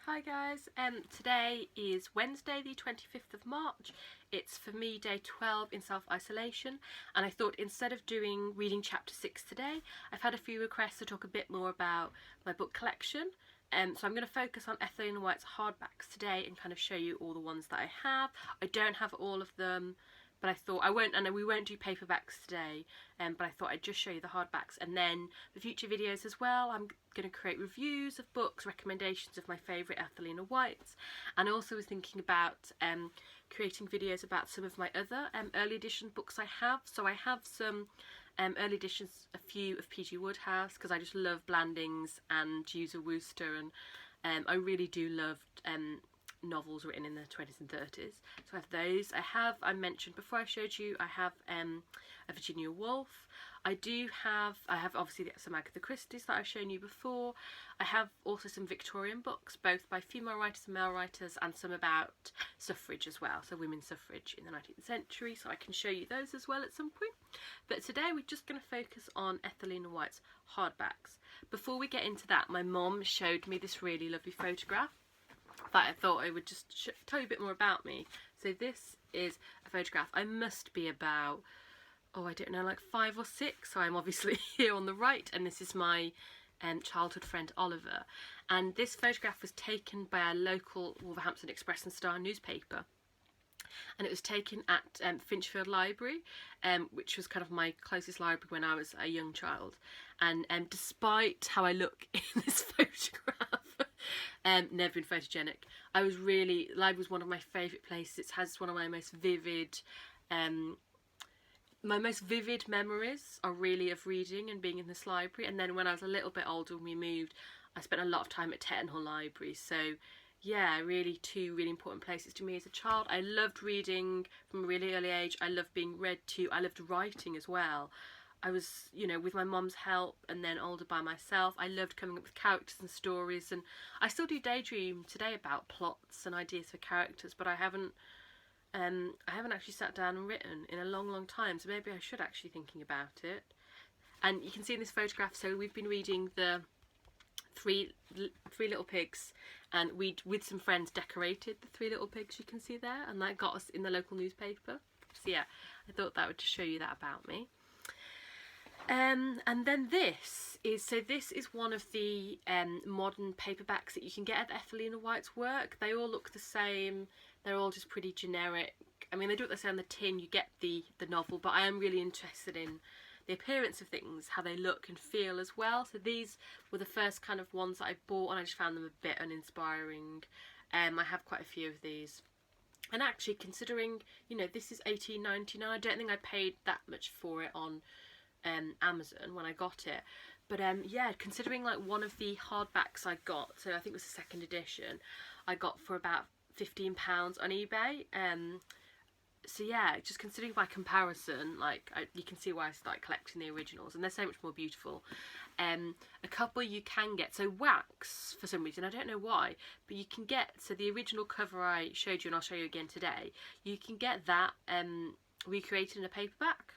Hi guys, today is Wednesday the 25th of March. It's for me day 12 in self-isolation, and I thought instead of reading chapter 6 today, I've had a few requests to talk a bit more about my book collection. So I'm going to focus on Ethel Lina White's hardbacks today and kind of show you all the ones that I have. I don't have all of them, but I thought we won't do paperbacks today, but I thought I'd just show you the hardbacks, and then for future videos as well I'm going to create reviews of books, recommendations of my favourite Ethel Lina Whites, and I also was thinking about creating videos about some of my other early edition books I have. So I have some early editions, a few of P.G. Wodehouse, because I just love Blandings and User Wooster, and I really do love novels written in the 20s and 30s. So I have those. I mentioned before, I showed you, I have a Virginia Woolf. I have obviously some Agatha Christie's that I've shown you before. I have also some Victorian books, both by female writers and male writers, and some about suffrage as well, so women's suffrage in the 19th century, so I can show you those as well at some point. But today we're just going to focus on Ethel Lina White's hardbacks. Before we get into that, my mum showed me this really lovely photograph that I thought I would just tell you a bit more about me. So this is a photograph. I must be about, I don't know, like 5 or 6. So I'm obviously here on the right, and this is my childhood friend Oliver. And this photograph was taken by our local Wolverhampton Express and Star newspaper. And it was taken at Finchfield Library, which was kind of my closest library when I was a young child. And despite how I look in this photograph, never been photogenic. Library was one of my favourite places. It has one of my most vivid memories are really of reading and being in this library. And then when I was a little bit older, when we moved, I spent a lot of time at Tettenhall Library. So yeah, really two really important places to me as a child. I loved reading from a really early age. I loved being read to. I loved writing as well. I was, with my mum's help, and then older by myself. I loved coming up with characters and stories, and I still do daydream today about plots and ideas for characters, but I haven't actually sat down and written in a long, long time, so maybe I should actually thinking about it. And you can see in this photograph, so we've been reading the Three Little Pigs, and we, with some friends, decorated the Three Little Pigs you can see there, and that got us in the local newspaper. So yeah, I thought that would just show you that about me. And then this is one of the modern paperbacks that you can get at Ethel Lina White's work. They all look the same. They're all just pretty generic. I mean, they do what they say on the tin. You get the novel, but I am really interested in the appearance of things, how they look and feel as well. So these were the first kind of ones that I bought, and I just found them a bit uninspiring. I have quite a few of these. And actually, considering, this is $18.99, I don't think I paid that much for it on Amazon when I got it. But yeah, considering like one of the hardbacks I got, so I think it was the second edition, I got for about £15 on eBay. So yeah, just considering by comparison, you can see why I started collecting the originals, and they're so much more beautiful. A couple you can get, so wax, for some reason, I don't know why, but you can get, so the original cover I showed you, and I'll show you again today, you can get that recreated in a paperback,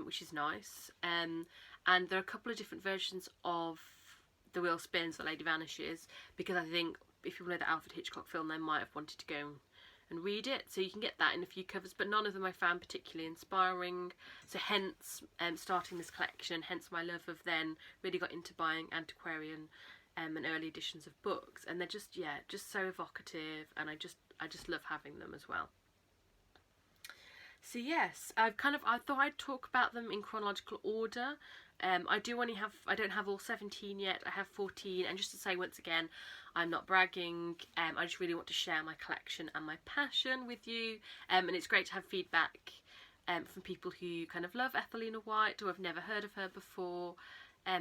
which is nice. And there are a couple of different versions of The Wheel Spins, The Lady Vanishes, because I think if people know the Alfred Hitchcock film, they might have wanted to go and read it. So you can get that in a few covers, but none of them I found particularly inspiring. So hence starting this collection, hence my love of then really got into buying antiquarian and early editions of books, and they're just so evocative, and I just love having them as well. So yes, I thought I'd talk about them in chronological order. I don't have all 17 yet, I have 14, and just to say once again, I'm not bragging, I just really want to share my collection and my passion with you, and it's great to have feedback from people who kind of love Ethel Lina White or have never heard of her before,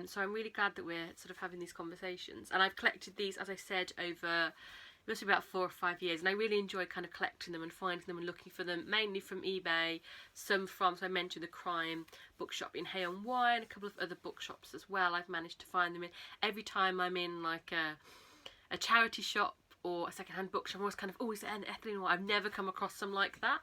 so I'm really glad that we're sort of having these conversations. And I've collected these, as I said, over must be about 4 or 5 years, and I really enjoy kind of collecting them and finding them and looking for them, mainly from eBay, some from, so I mentioned the Crime bookshop in Hay on Wye, and a couple of other bookshops as well I've managed to find them in. Every time I'm in like a charity shop or a second-hand bookshop, I'm always kind of, is there an Ethel Lina White? I've never come across some like that,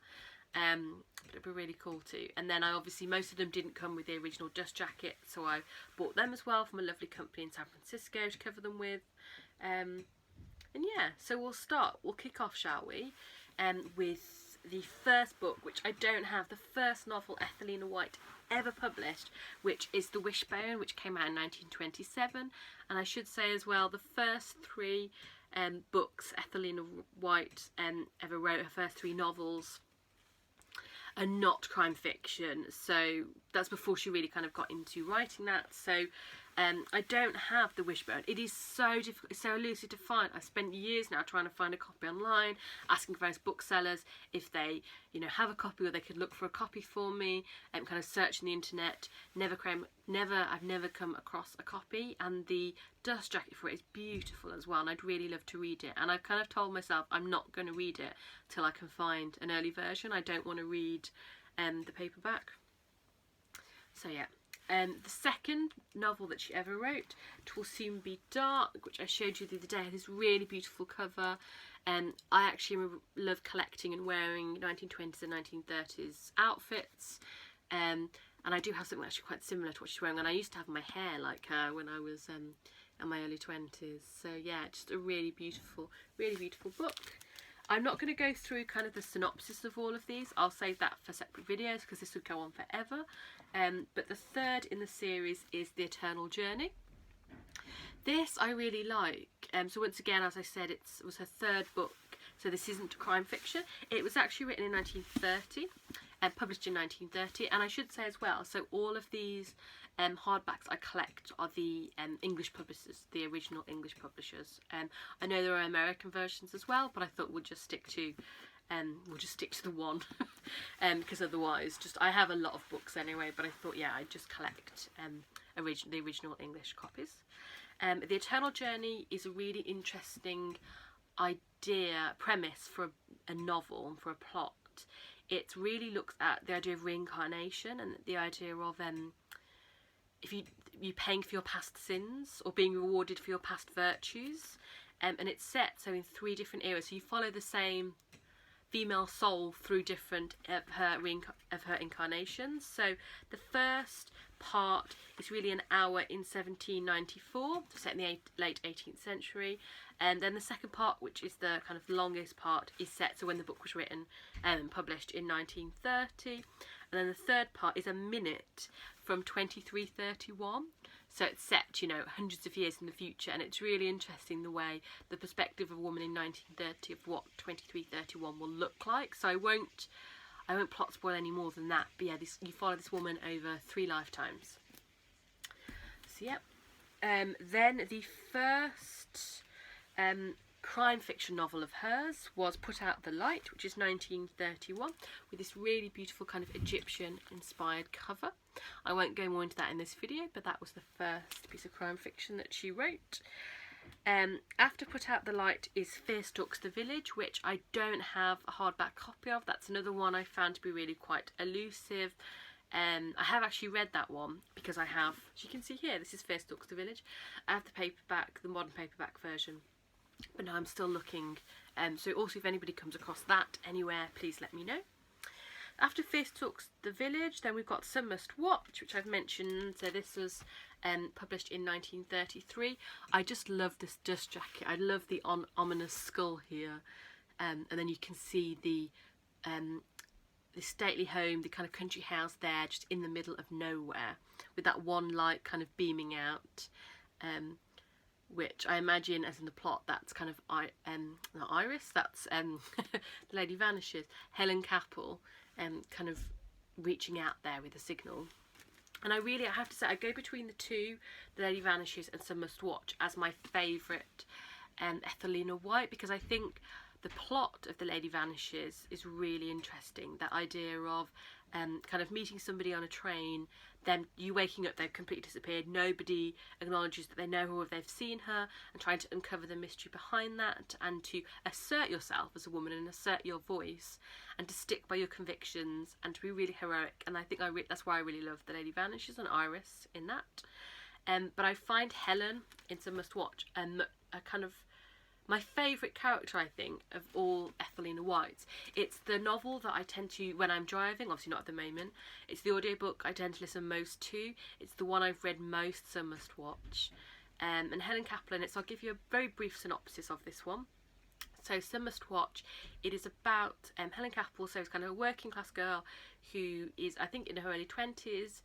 but it'd be really cool too. And then obviously most of them didn't come with the original dust jacket, so I bought them as well from a lovely company in San Francisco to cover them with. And yeah, so we'll kick off, shall we, with the first book, which I don't have, the first novel Ethel Lina White ever published, which is The Wishbone, which came out in 1927. And I should say as well, the first three books Ethel Lina White ever wrote, her first three novels, are not crime fiction. So that's before she really kind of got into writing that. So I don't have The Wishbone. It is so difficult, it's so elusive to find. I spent years now trying to find a copy online, asking various booksellers if they, you know, have a copy or they could look for a copy for me, and kind of searching the internet. I've never come across a copy, and the dust jacket for it is beautiful as well, and I'd really love to read it. And I've kind of told myself I'm not going to read it till I can find an early version. I don't want to read the paperback. So yeah. The second novel that she ever wrote, It Will Soon Be Dark, which I showed you the other day, had this really beautiful cover. I actually love collecting and wearing 1920s and 1930s outfits, and I do have something actually quite similar to what she's wearing, and I used to have my hair like her when I was in my early 20s. So yeah, just a really beautiful book. I'm not going to go through kind of the synopsis of all of these. I'll save that for separate videos because this would go on forever. But the third in the series is The Eternal Journey. This I really like. So once again, as I said, it was her third book. So this isn't crime fiction. It was actually written in 1930 and published in 1930. And I should say as well, so all of these hardbacks I collect are the English publishers, the original English publishers. I know there are American versions as well, but I thought we'll just stick to the one because otherwise, I have a lot of books anyway. But I thought, yeah, I'd just collect the original English copies. The Eternal Journey is a really interesting premise for a novel, for a plot. It really looks at the idea of reincarnation and the idea of if you paying for your past sins or being rewarded for your past virtues, and it's set so in 3 different eras. So you follow the same female soul through different of her incarnations. So the first part is really an hour in 1794, set in the late 18th century, and then the second part, which is the kind of longest part, is set so when the book was written and published in 1930, and then the third part is a minute from 2331. So it's set, you know, hundreds of years in the future, and it's really interesting the way the perspective of a woman in 1930 of what 2331 will look like. So I won't plot spoil any more than that. But yeah, you follow this woman over 3 lifetimes. So yeah, then the first crime fiction novel of hers was Put Out the Light, which is 1931, with this really beautiful kind of Egyptian inspired cover. I won't go more into that in this video, but that was the first piece of crime fiction that she wrote. After Put Out the Light is Fear Stalks the Village, which I don't have a hardback copy of. That's another one I found to be really quite elusive. I have actually read that one because I have, as you can see here, this is Fear Stalks the Village. I have the paperback, the modern paperback version, but now I'm still looking. So also if anybody comes across that anywhere, please let me know. After Fear Stalks the Village, then we've got Some Must Watch, which I've mentioned. So this was published in 1933. I just love this dust jacket. I love the ominous skull here, and then you can see the stately home, the kind of country house there, just in the middle of nowhere, with that one light kind of beaming out. Which I imagine, as in the plot, that's kind of not Iris. That's the Lady Vanishes, Helen Capel. Kind of reaching out there with a signal. And I have to say, I go between the two, The Lady Vanishes and Some Must Watch, as my favourite Ethel Lina White, because I think the plot of The Lady Vanishes is really interesting. That idea of kind of meeting somebody on a train, then you waking up, they've completely disappeared, nobody acknowledges that they know her or they've seen her, and trying to uncover the mystery behind that, and to assert yourself as a woman and assert your voice, and to stick by your convictions, and to be really heroic. And I think that's why I really love The Lady Vanishes and Iris in that. But I find Helen in Some Must Watch a kind of my favourite character, I think, of all Ethel Lina White's. It's the novel that I tend to, when I'm driving, obviously not at the moment, it's the audiobook I tend to listen most to. It's the one I've read most, Some Must Watch. and Helen Kaplan. So I'll give you a very brief synopsis of this one. So Some Must Watch, it is about Helen Kaplan, so it's kind of a working class girl who is, I think, in her early 20s,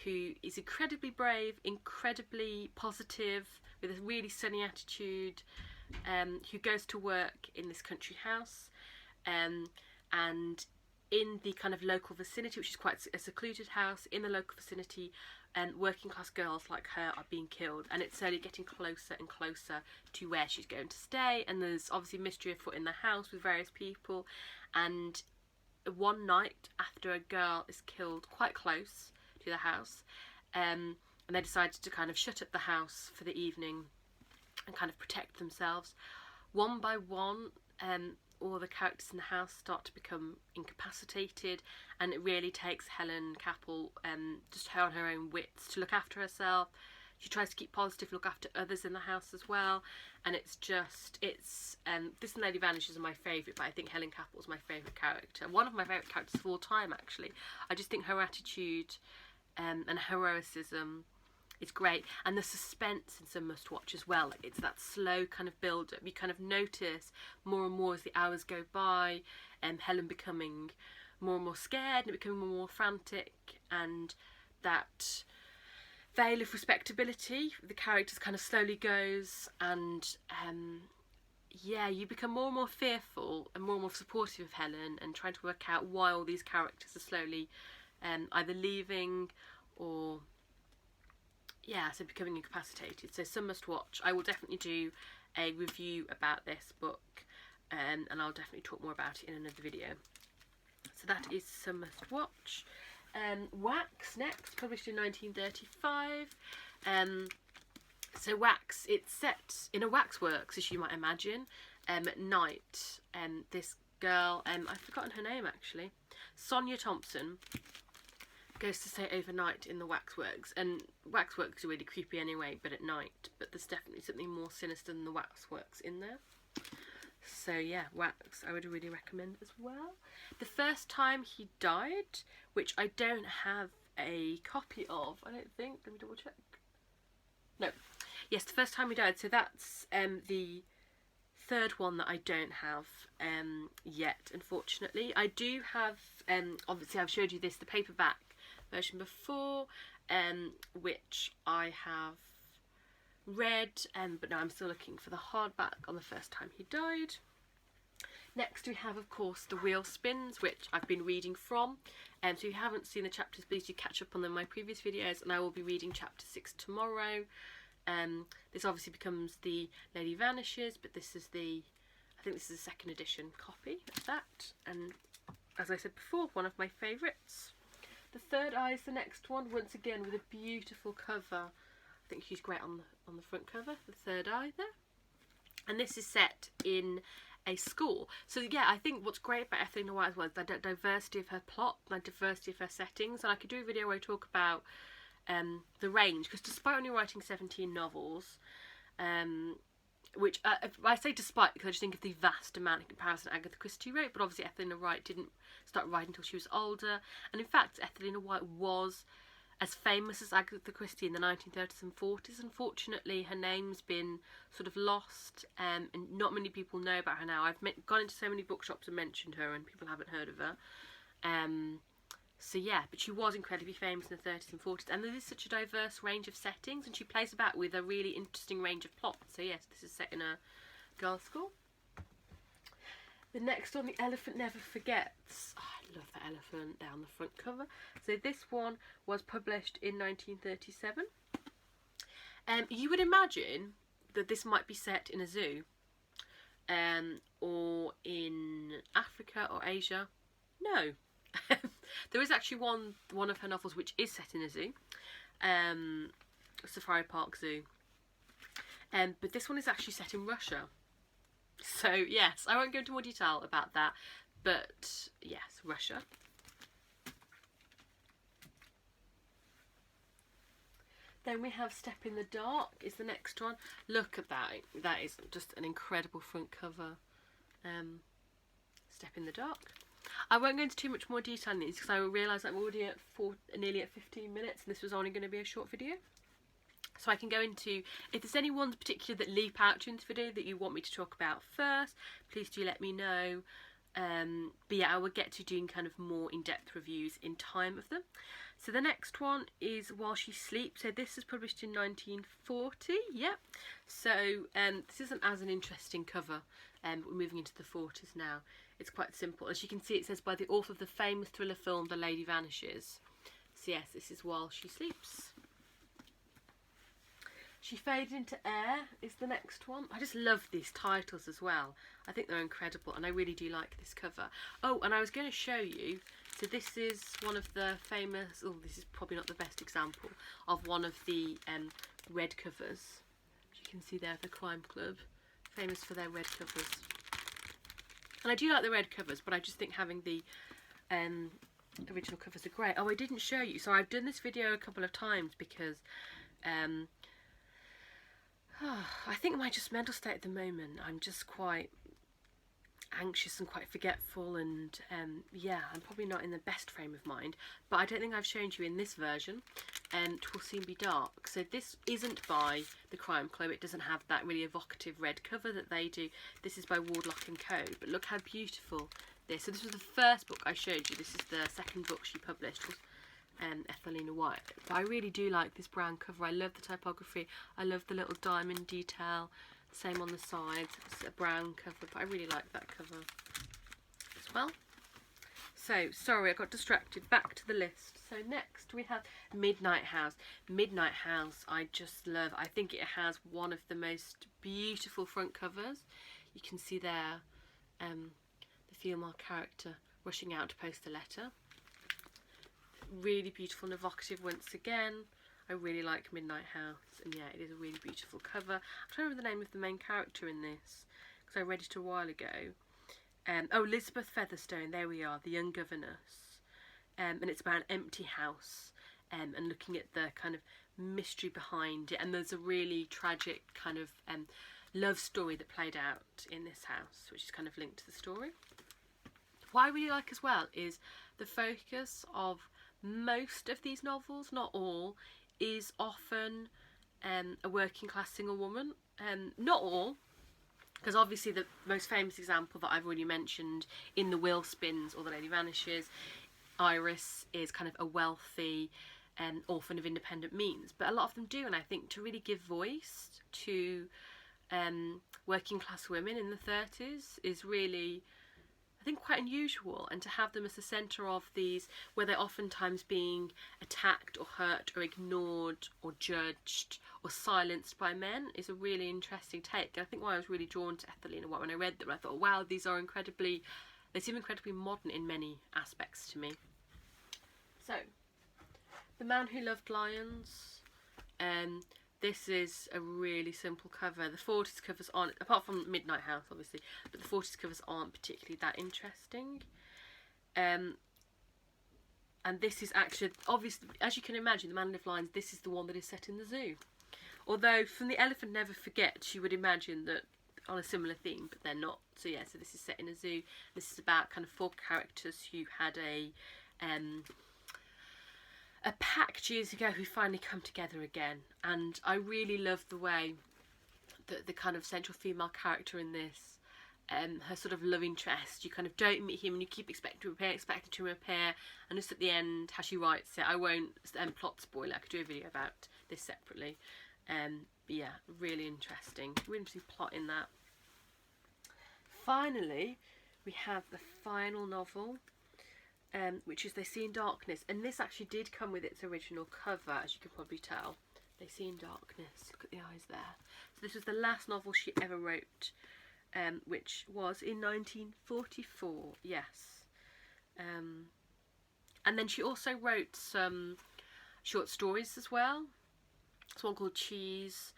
who is incredibly brave, incredibly positive, with a really sunny attitude, who goes to work in this country house, and in the kind of local vicinity, which is quite a secluded house, in the local vicinity, working class girls like her are being killed, and it's slowly getting closer and closer to where she's going to stay, and there's obviously mystery afoot in the house with various people. And one night after a girl is killed quite close to the house, and they decided to kind of shut up the house for the evening and kind of protect themselves, one by one, all the characters in the house start to become incapacitated, and it really takes Helen Kaplan, just her on her own wits, to look after herself. She tries to keep positive, look after others in the house as well, and it's this and Lady Vanishes are my favourite, but I think Helen Kaplan's my favourite character, one of my favourite characters of all time actually. I just think her attitude and heroicism, it's great, and the suspense in Some Must Watch as well. Like, it's that slow kind of build up. You kind of notice more and more as the hours go by, Helen becoming more and more scared and becoming more and more frantic, and that veil of respectability the characters kind of slowly goes, and yeah, you become more and more fearful and more supportive of Helen, and trying to work out why all these characters are slowly either leaving or so becoming incapacitated. So Some Must Watch, I will definitely do a review about this book, and I'll definitely talk more about it in another video. So that is Some Must Watch. Wax next, published in 1935. So Wax, it's set in a waxworks, as you might imagine, at night. This girl, I've forgotten her name actually, Sonia Thompson, goes to stay overnight in the waxworks, and waxworks are really creepy anyway, but at night. But there's definitely something more sinister than the waxworks in there. So yeah, Wax, I would really recommend as well. The First Time He Died, which I don't have a copy of, I don't think. Let me double check. No. Yes, The First Time He Died. So that's the third one that I don't have yet, unfortunately. I do have, obviously I've showed you this, the paperback version before, which I have read, but now I'm still looking for the hardback on The First Time He Died. Next we have, of course, The Wheel Spins, which I've been reading from. So if you haven't seen the chapters, please do catch up on them in my previous videos, and I will be reading chapter 6 tomorrow. This obviously becomes the Lady Vanishes, but this is I think this is a second edition copy of that, and as I said before, one of my favourites. The Third Eye is the next one, once again with a beautiful cover. I think she's great on the front cover, The Third Eye there. And this is set in a school. So yeah, I think what's great about Ethel Lina White as well is the diversity of her plot, the diversity of her settings. And I could do a video where I talk about the range, because despite only writing 17 novels, which I say despite because I just think of the vast amount in comparison Agatha Christie wrote, but obviously Ethel Lina White didn't start writing until she was older, and in fact Ethel Lina White was as famous as Agatha Christie in the 1930s and 40s. Unfortunately, her name's been sort of lost, and not many people know about her now. I've gone into so many bookshops and mentioned her, and people haven't heard of her. So yeah, but she was incredibly famous in the 30s and 40s, and there is such a diverse range of settings, and she plays about with a really interesting range of plots. So yes, this is set in a girls' school. The next one, The Elephant Never Forgets. Oh, I love the elephant down the front cover. So this one was published in 1937. You would imagine that this might be set in a zoo, or in Africa or Asia. No. There is actually one of her novels which is set in a zoo, Safari Park Zoo, but this one is actually set in Russia. So yes, I won't go into more detail about that, but yes, Russia. Then we have Step in the Dark is the next one. Look at that, that is just an incredible front cover. Step in the Dark. I won't go into too much more detail on these because I will realise I'm already at nearly at 15 minutes, and this was only going to be a short video. So I can go into, if there's any ones particular that leap out to you in this video that you want me to talk about first, please do let me know. But yeah, I will get to doing kind of more in-depth reviews in time of them. So the next one is While She Sleeps. So this is published in 1940. Yep. So this isn't as an interesting cover. We're moving into the 40s now. It's quite simple. As you can see, it says by the author of the famous thriller film The Lady Vanishes. So yes, this is While She Sleeps. She Faded into Air is the next one. I just love these titles as well. I think they're incredible, and I really do like this cover. Oh, and I was going to show you, so this is one of the famous, oh, this is probably not the best example, of one of the red covers. As you can see there, the Crime Club, famous for their red covers. And I do like the red covers, but I just think having the original covers are great. Oh, I didn't show you. So I've done this video a couple of times because I think my just mental state at the moment, I'm just quite anxious and quite forgetful, and yeah, I'm probably not in the best frame of mind. But I don't think I've shown you in this version, Twill Soon Be Dark. So this isn't by the Crime Club. It doesn't have that really evocative red cover that they do. This is by Wardlock & Co. But look how beautiful this. So this was the first book I showed you. This is the second book she published. Ethel Lina White. But I really do like this brown cover. I love the typography. I love the little diamond detail. Same on the sides. It's a brown cover, but I really like that cover as well. So, sorry, I got distracted. Back to the list. So next we have Midnight House. Midnight House, I just love. I think it has one of the most beautiful front covers. You can see there the female character rushing out to post a letter. Really beautiful and evocative once again. I really like Midnight House, and yeah, it is a really beautiful cover. I'm trying to remember the name of the main character in this because I read it a while ago. Oh, Elizabeth Featherstone, there we are, the young governess. And it's about an empty house and looking at the kind of mystery behind it, and there's a really tragic kind of love story that played out in this house, which is kind of linked to the story. What I really like as well is the focus of most of these novels, not all, is often a working class single woman. Not all, because obviously the most famous example that I've already mentioned in The Will Spins or The Lady Vanishes, Iris is kind of a wealthy orphan of independent means, but a lot of them do, and I think to really give voice to working class women in the 30s is really, I think, quite unusual, and to have them as the centre of these, where they're oftentimes being attacked or hurt or ignored or judged or silenced by men, is a really interesting take. And I think why I was really drawn to Ethel Lina White when I read them, I thought, wow, these are incredibly, they seem incredibly modern in many aspects to me. So, The Man Who Loved Lions. This is a really simple cover. The 40s covers aren't, apart from Midnight House obviously, but the 40s covers aren't particularly that interesting. And this is actually, obviously, as you can imagine, The Man Who Loved Lions, this is the one that is set in the zoo. Although from The Elephant Never Forgets, you would imagine that on a similar theme, but they're not. So yeah, so this is set in a zoo. This is about kind of 4 characters who had a pact years ago who finally come together again, and I really love the way that the kind of central female character in this, her sort of love interest, you kind of don't meet him and you keep expecting to appear, and just at the end how she writes it. I won't plot spoil it, I could do a video about this separately, but yeah, really interesting plot in that. Finally, we have the final novel, which is They See in Darkness, and this actually did come with its original cover, as you can probably tell. They See in Darkness, look at the eyes there. So this was the last novel she ever wrote, which was in 1944, yes. And then she also wrote some short stories as well. There's one called Cheese.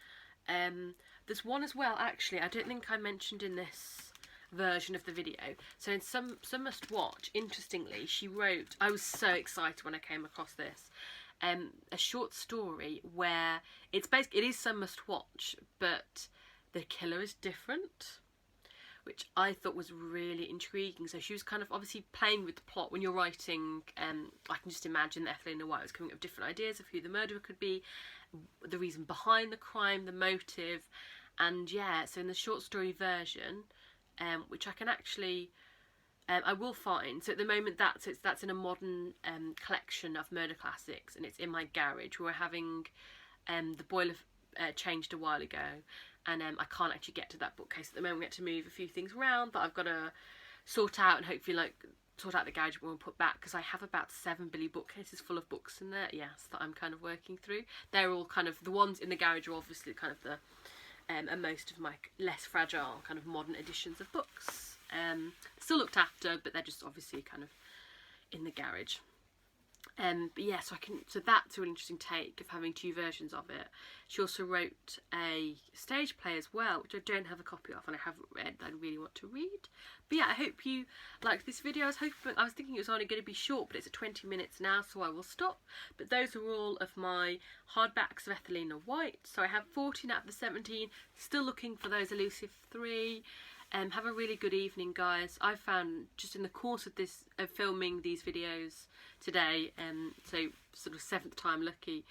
There's one as well, actually, I don't think I mentioned in this version of the video. So in Some Must Watch, interestingly, she wrote, I was so excited when I came across this, a short story where it is Some Must Watch, but the killer is different, which I thought was really intriguing. So she was kind of obviously playing with the plot. When you're writing, I can just imagine that Ethel Lina White was coming up with different ideas of who the murderer could be, the reason behind the crime, the motive, and yeah, so in the short story version, which I can actually, I will find, so at the moment that's in a modern collection of murder classics, and it's in my garage. We're having the boiler changed a while ago, and I can't actually get to that bookcase at the moment. We had to move a few things around that I've got to sort out, and hopefully sort out the garage and we'll put back, because I have about 7 Billy bookcases full of books in there, yes, that I'm kind of working through. They're all kind of, the ones in the garage are obviously kind of the and most of my less fragile kind of modern editions of books. Still looked after, but they're just obviously kind of in the garage. But yeah, so that's a really interesting take of having 2 versions of it. She also wrote a stage play as well, which I don't have a copy of and I haven't read, that I really want to read. But yeah, I hope you liked this video. I was thinking it was only going to be short, but it's at 20 minutes now, so I will stop. But those are all of my hardbacks of Ethel Lina White. So I have 14 out of the 17, still looking for those elusive 3. Have a really good evening, guys. I found just in the course of filming these videos today, so sort of 7th time lucky,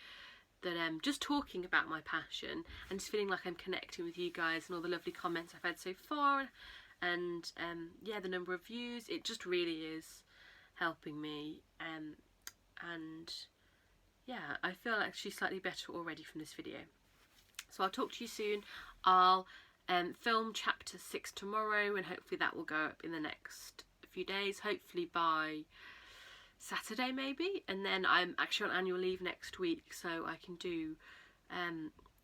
that just talking about my passion and just feeling like I'm connecting with you guys and all the lovely comments I've had so far, and yeah, the number of views, it just really is helping me, and yeah, I feel actually slightly better already from this video. So I'll talk to you soon. I'll film chapter 6 tomorrow, and hopefully that will go up in the next few days, hopefully by Saturday maybe, and then I'm actually on annual leave next week, so I can do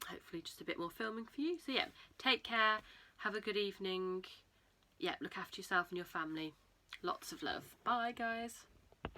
hopefully just a bit more filming for you. So yeah, take care, have a good evening, yeah, look after yourself and your family, lots of love, bye guys.